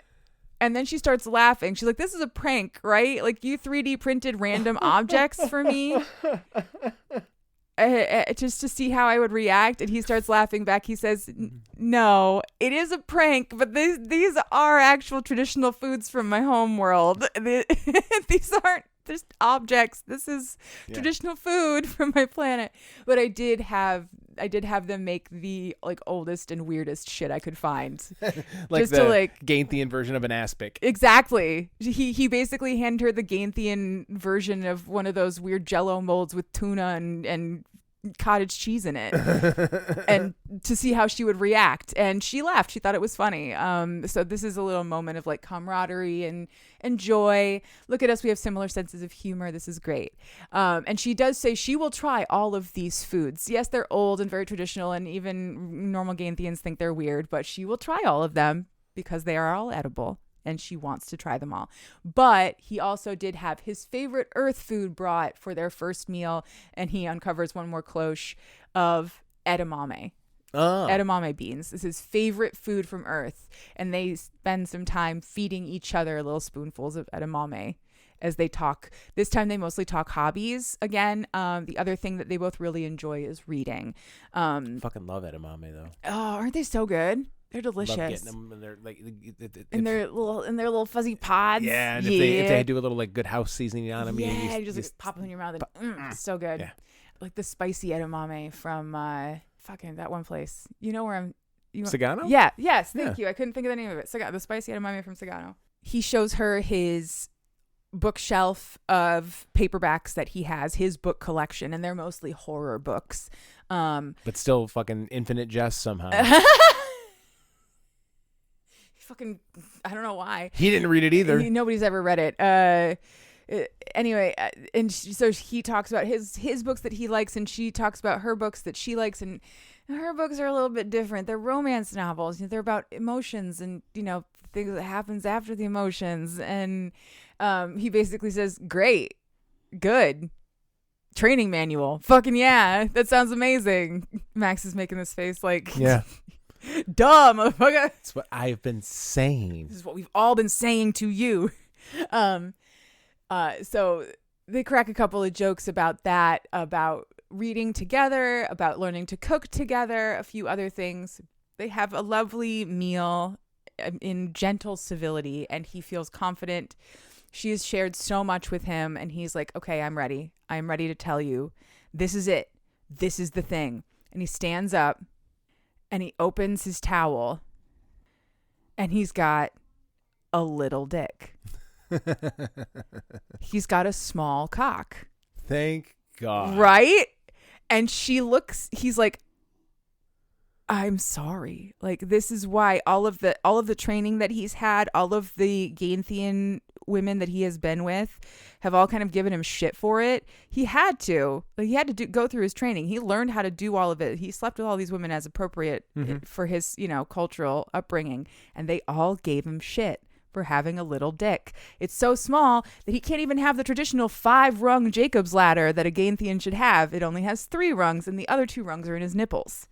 and then she starts laughing. She's like, this is a prank, right? Like, you 3D printed random objects for me just to see how I would react. And he starts laughing back. He says, no, it is a prank, but these are actual traditional foods from my home world. These aren't just objects. This is traditional food from my planet. But I did have them make the like oldest and weirdest shit I could find. Like just the to like Gaenthian version of an aspic. Exactly. He basically handed her the Gaenthian version of one of those weird Jello molds with tuna and cottage cheese in it, and to see how she would react. And she laughed. She thought it was funny. So this is a little moment of like camaraderie and joy. Look at us. We have similar senses of humor. This is great. And she does say she will try all of these foods. Yes, they're old and very traditional, and even normal Gaenthians think they're weird, but she will try all of them because they are all edible, and she wants to try them all. But he also did have his favorite Earth food brought for their first meal, and he uncovers one more cloche of edamame. Edamame beans is his favorite food from Earth, and they spend some time feeding each other little spoonfuls of edamame as they talk. This time they mostly talk hobbies again. The other thing that they both really enjoy is reading. Fucking love edamame though. Oh, aren't they so good? They're delicious. Love getting them, and they're like in their little fuzzy pods. Yeah, and if they do a little like good house seasoning on them, you just like, pop them in your mouth and so good. Yeah. Like the spicy edamame from fucking that one place. You know where I'm. Sagano? Yeah. Yes. Thank you. I couldn't think of the name of it. The spicy edamame from Sagano. He shows her his bookshelf of paperbacks that he has, his book collection, and they're mostly horror books. But still fucking infinite jest somehow. Fucking, I don't know why. He didn't read it either. Nobody's ever read it. Anyway, and so he talks about his books that he likes, and she talks about her books that she likes, and her books are a little bit different. They're romance novels. They're about emotions and things that happens after the emotions. And he basically says, "Great, good." Training manual. Fucking yeah. That sounds amazing. Max is making this face like, yeah. Duh, motherfucker. That's what I've been saying. This is what we've all been saying to you. So they crack a couple of jokes about that, about reading together, about learning to cook together, a few other things. They have a lovely meal in gentle civility, and he feels confident. She has shared so much with him, and he's like, okay, I'm ready. I'm ready to tell you. This is it. This is the thing. And he stands up and he opens his towel and he's got a little dick. He's got a small cock. Thank God. Right? And he's like, I'm sorry. Like, this is why all of the training that he's had, all of the Gaenthian women that he has been with have all kind of given him shit for it. He had to go through his training. He learned how to do all of it. He slept with all these women as appropriate for his, cultural upbringing, and they all gave him shit for having a little dick. It's so small that he can't even have the traditional 5-rung Jacob's ladder that a Gaenthian should have. It only has 3 rungs, and the other 2 rungs are in his nipples.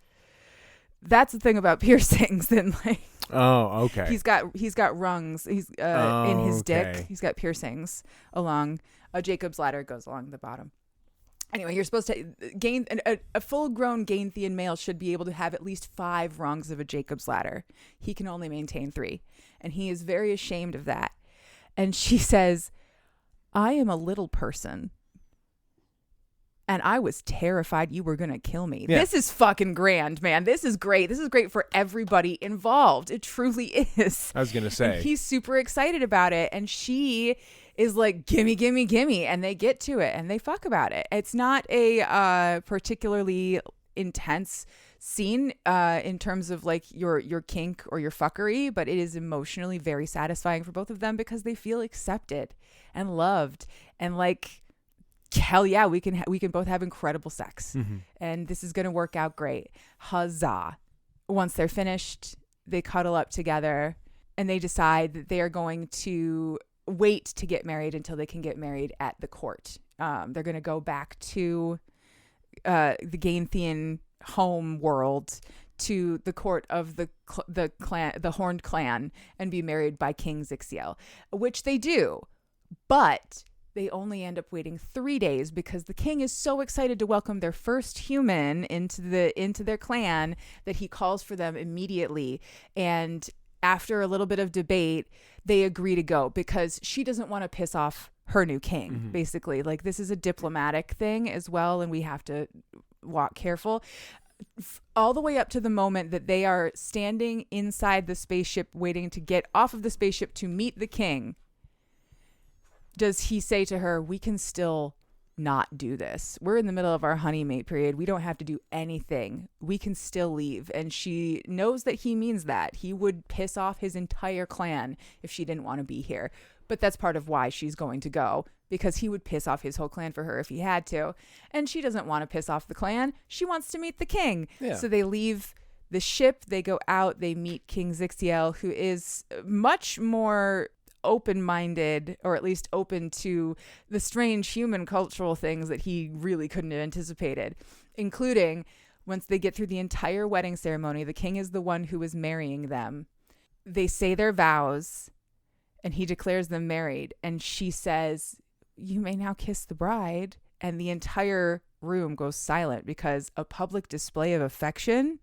That's the thing about piercings. Then, like, oh, okay. He's got rungs. He's in his dick. He's got piercings along a Jacob's ladder goes along the bottom. Anyway, you're supposed to gain a full-grown Gaenthian male should be able to have at least 5 rungs of a Jacob's ladder. He can only maintain 3, and he is very ashamed of that. And she says, "I am a little person. And I was terrified you were going to kill me." Yeah. This is fucking grand, man. This is great. This is great for everybody involved. It truly is. I was going to say. And he's super excited about it. And she is like, gimme, gimme, gimme. And they get to it and they fuck about it. It's not a particularly intense scene in terms of like your kink or your fuckery, but it is emotionally very satisfying for both of them because they feel accepted and loved and like, hell yeah, we can both have incredible sex, and this is going to work out great. Huzzah. Once they're finished, they cuddle up together and they decide that they are going to wait to get married until they can get married at the court. They're going to go back to the Gaenthian home world, to the court of the clan, the Horned Clan, and be married by King Vrixiel, which they do, but they only end up waiting 3 days because the king is so excited to welcome their first human into their clan that he calls for them immediately. And after a little bit of debate, they agree to go because she doesn't want to piss off her new king, basically. Like, this is a diplomatic thing as well, and we have to walk careful. All the way up to the moment that they are standing inside the spaceship waiting to get off of the spaceship to meet the king, does he say to her, we can still not do this. We're in the middle of our honeymoon period. We don't have to do anything. We can still leave. And she knows that he means that. He would piss off his entire clan if she didn't want to be here. But that's part of why she's going to go, because he would piss off his whole clan for her if he had to. And she doesn't want to piss off the clan. She wants to meet the king. Yeah. So they leave the ship. They go out. They meet King Vrixiel, who is much more open-minded, or at least open to the strange human cultural things that he really couldn't have anticipated, including once they get through the entire wedding ceremony, the king is the one who is marrying them. They say their vows and he declares them married, and she says, "You may now kiss the bride," and the entire room goes silent because a public display of affection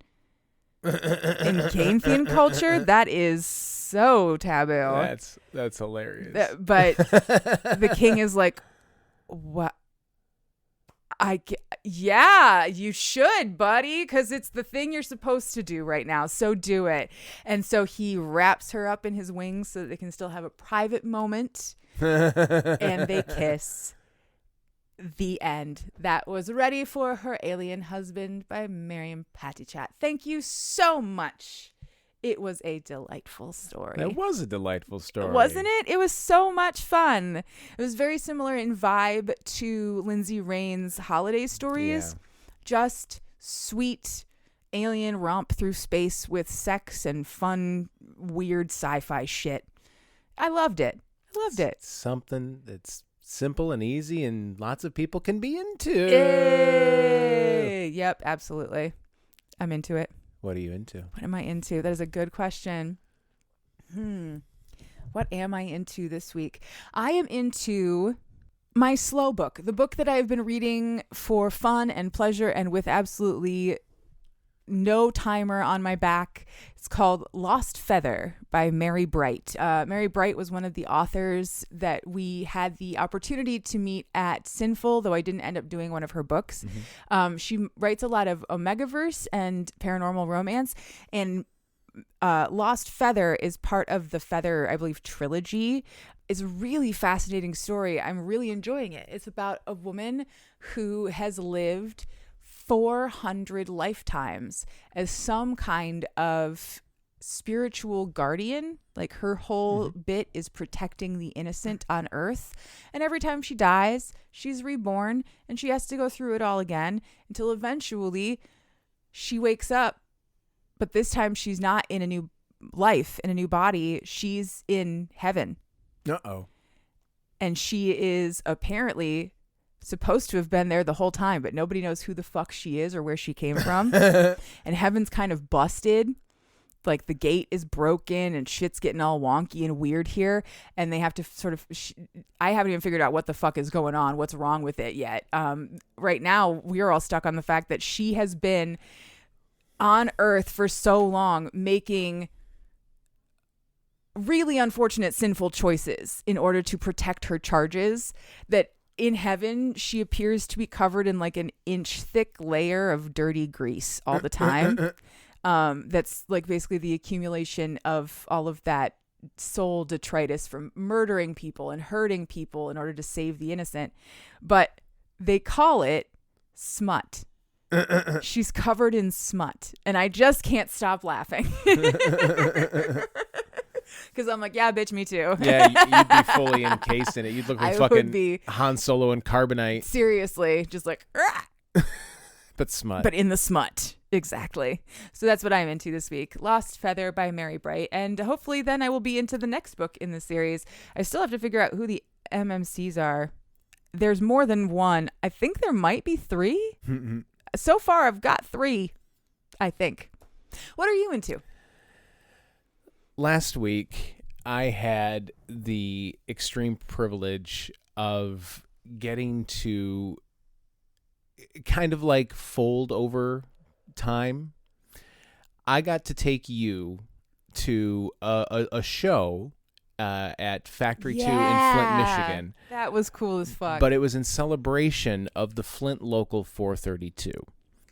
in Gaenthian culture, that is so taboo. That's hilarious. But the king is like, "What? Yeah, you should, buddy, because it's the thing you're supposed to do right now. So do it." And so he wraps her up in his wings so that they can still have a private moment, and they kiss. The end. That was Ready for Her Alien Husband by Miriam Petite. Thank you so much. It was a delightful story. It was a delightful story. Wasn't it? It was so much fun. It was very similar in vibe to Lindsay Rain's holiday stories. Yeah. Just sweet alien romp through space with sex and fun, weird sci-fi shit. I loved it. It's something that's simple and easy and lots of people can be into. Yep, absolutely. I'm into it. What are you into? What am I into? That is a good question. What am I into this week? I am into my slow book, the book that I've been reading for fun and pleasure and with absolutely no timer on my back. It's called Lost Feather by Mary Bright. Mary Bright was one of the authors that we had the opportunity to meet at Sinful, though I didn't end up doing one of her books. She writes a lot of Omegaverse and paranormal romance, and Lost Feather is part of the Feather, I believe, trilogy. It's a really fascinating story. I'm really enjoying it. It's about a woman who has lived 400 lifetimes as some kind of spiritual guardian. Like her whole bit is protecting the innocent on Earth. And every time she dies, she's reborn and she has to go through it all again until eventually she wakes up. But this time she's not in a new life, in a new body. She's in heaven. Uh-oh. And she is apparently supposed to have been there the whole time, but nobody knows who the fuck she is or where she came from. And heaven's kind of busted. Like the gate is broken and shit's getting all wonky and weird here. And they have to sort of, I haven't even figured out what the fuck is going on, what's wrong with it yet. Right now, we're all stuck on the fact that she has been on Earth for so long making really unfortunate, sinful choices in order to protect her charges, that in heaven, she appears to be covered in like an inch thick layer of dirty grease all the time. That's like basically the accumulation of all of that soul detritus from murdering people and hurting people in order to save the innocent. But they call it smut. She's covered in smut. And I just can't stop laughing. Because I'm like, yeah, bitch, me too. Yeah, you'd be fully encased in it. You'd look like fucking Han Solo in carbonite. Seriously, just like, but smut. But in the smut. Exactly. So that's what I'm into this week. Lost Feather by Mary Bright. And hopefully then I will be into the next book in the series. I still have to figure out who the MMCs are. There's more than one. I think there might be 3. So far, I've got 3, I think. What are you into? Last week, I had the extreme privilege of getting to kind of like fold over time. I got to take you to a show at Factory 2 in Flint, Michigan. That was cool as fuck. But it was in celebration of the Flint Local 432.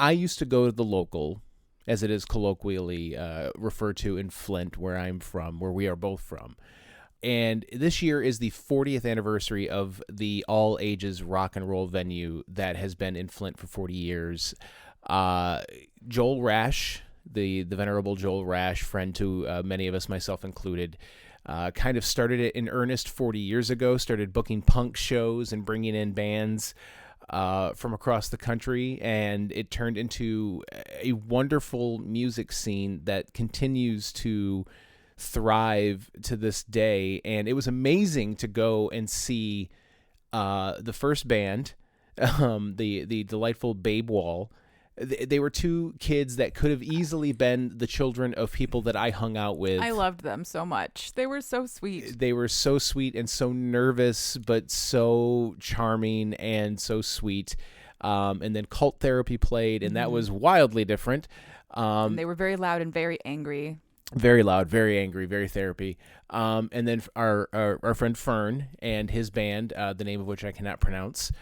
I used to go to the local, as it is colloquially referred to in Flint, where I'm from, where we are both from. And this year is the 40th anniversary of the all-ages rock and roll venue that has been in Flint for 40 years. Joel Rash, the venerable Joel Rash, friend to many of us, myself included, kind of started it in earnest 40 years ago, started booking punk shows and bringing in bands from across the country, and it turned into a wonderful music scene that continues to thrive to this day. And it was amazing to go and see the first band, the delightful Babe Wall. They were 2 kids that could have easily been the children of people that I hung out with. I loved them so much. They were so sweet. They were so sweet and so nervous, but so charming and so sweet. And then Cult Therapy played, and that was wildly different. And they were very loud and very angry. Very loud, very angry, very therapy. And then our friend Fern and his band, the name of which I cannot pronounce,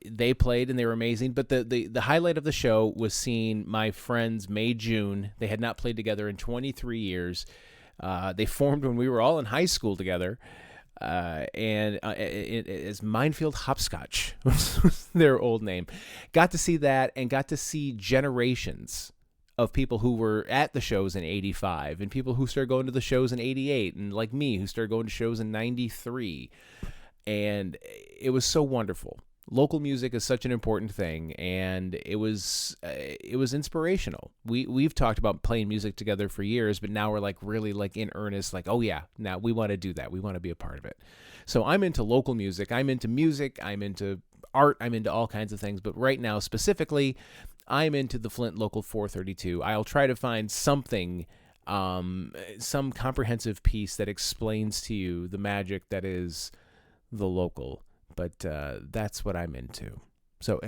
they played and they were amazing. But the highlight of the show was seeing my friends May June. They had not played together in 23 years. They formed when we were all in high school together. And it is Minefield Hopscotch was their old name. Got to see that and got to see generations of people who were at the shows in 85 and people who started going to the shows in 88 and like me who started going to shows in 93. And it was so wonderful. Local music is such an important thing, and it was inspirational. We've talked about playing music together for years, but now we're like really like in earnest, like, oh yeah, now we want to do that. We want to be a part of it. So I'm into local music. I'm into art. I'm into all kinds of things. But right now specifically, I'm into the Flint Local 432. I'll try to find something, some comprehensive piece that explains to you the magic that is the local. But that's what I'm into. So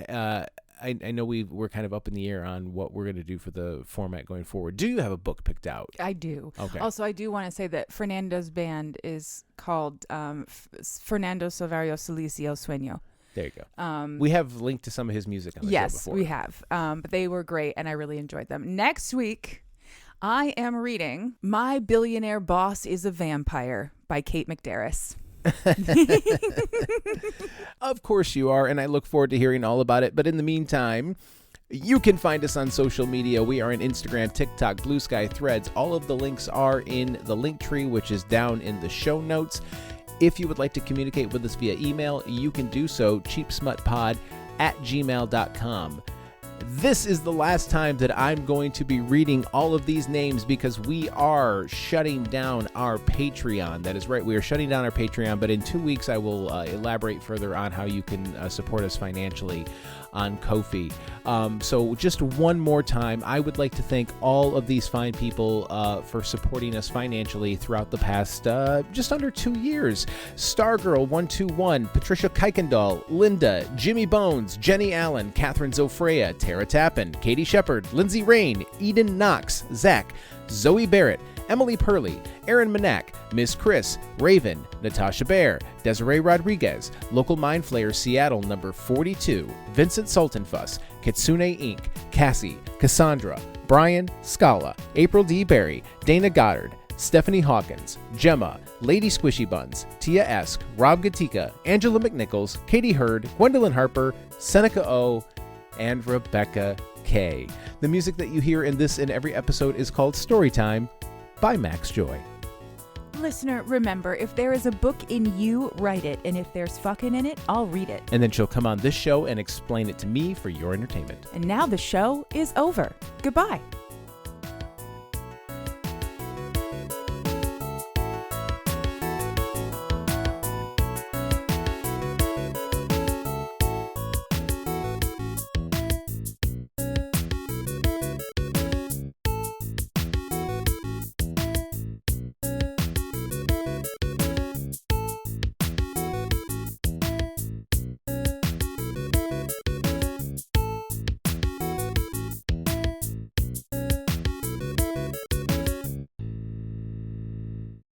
I know we're kind of up in the air on what we're going to do for the format going forward. Do you have a book picked out? I do. Okay. Also, I do want to say that Fernando's band is called Fernando Silverio Silicio Sueño. There you go. We have linked to some of his music on the show before. Yes, we have. But they were great, and I really enjoyed them. Next week, I am reading My Billionaire Boss is a Vampire by Kate McDarris. Of course you are, and I look forward to hearing all about it. But in the meantime, you can find us on social media. We are on Instagram, TikTok, Blue Sky, Threads. All of the links are in the link tree, which is down in the show notes. If you would like to communicate with us via email, you can do so, cheapsmutpod@gmail.com. This is the last time that I'm going to be reading all of these names because we are shutting down our Patreon. That is right, we are shutting down our Patreon, but in 2 weeks I will elaborate further on how you can support us financially on Ko-fi. So just one more time, I would like to thank all of these fine people for supporting us financially throughout the past just under 2 years. Stargirl121, Patricia Kuykendall, Linda, Jimmy Bones, Jenny Allen, Catherine Zofrea, Tara Tappan, Katie Shepard, Lindsay Rain, Eden Knox, Zach, Zoe Barrett, Emily Purley, Aaron Manak, Miss Chris, Raven, Natasha Bear, Desiree Rodriguez, Local Mind Flayer Seattle number 42, Vincent Sultanfuss, Kitsune Inc., Cassie, Cassandra, Brian, Scala, April D. Berry, Dana Goddard, Stephanie Hawkins, Gemma, Lady Squishy Buns, Tia Esk, Rob Gatika, Angela McNichols, Katie Hurd, Gwendolyn Harper, Seneca O., and Rebecca K. The music that you hear in this and every episode is called Storytime by Max Joy. Listener, remember, if there is a book in you, write it. And if there's fucking in it, I'll read it. And then she'll come on this show and explain it to me for your entertainment. And now the show is over. Goodbye.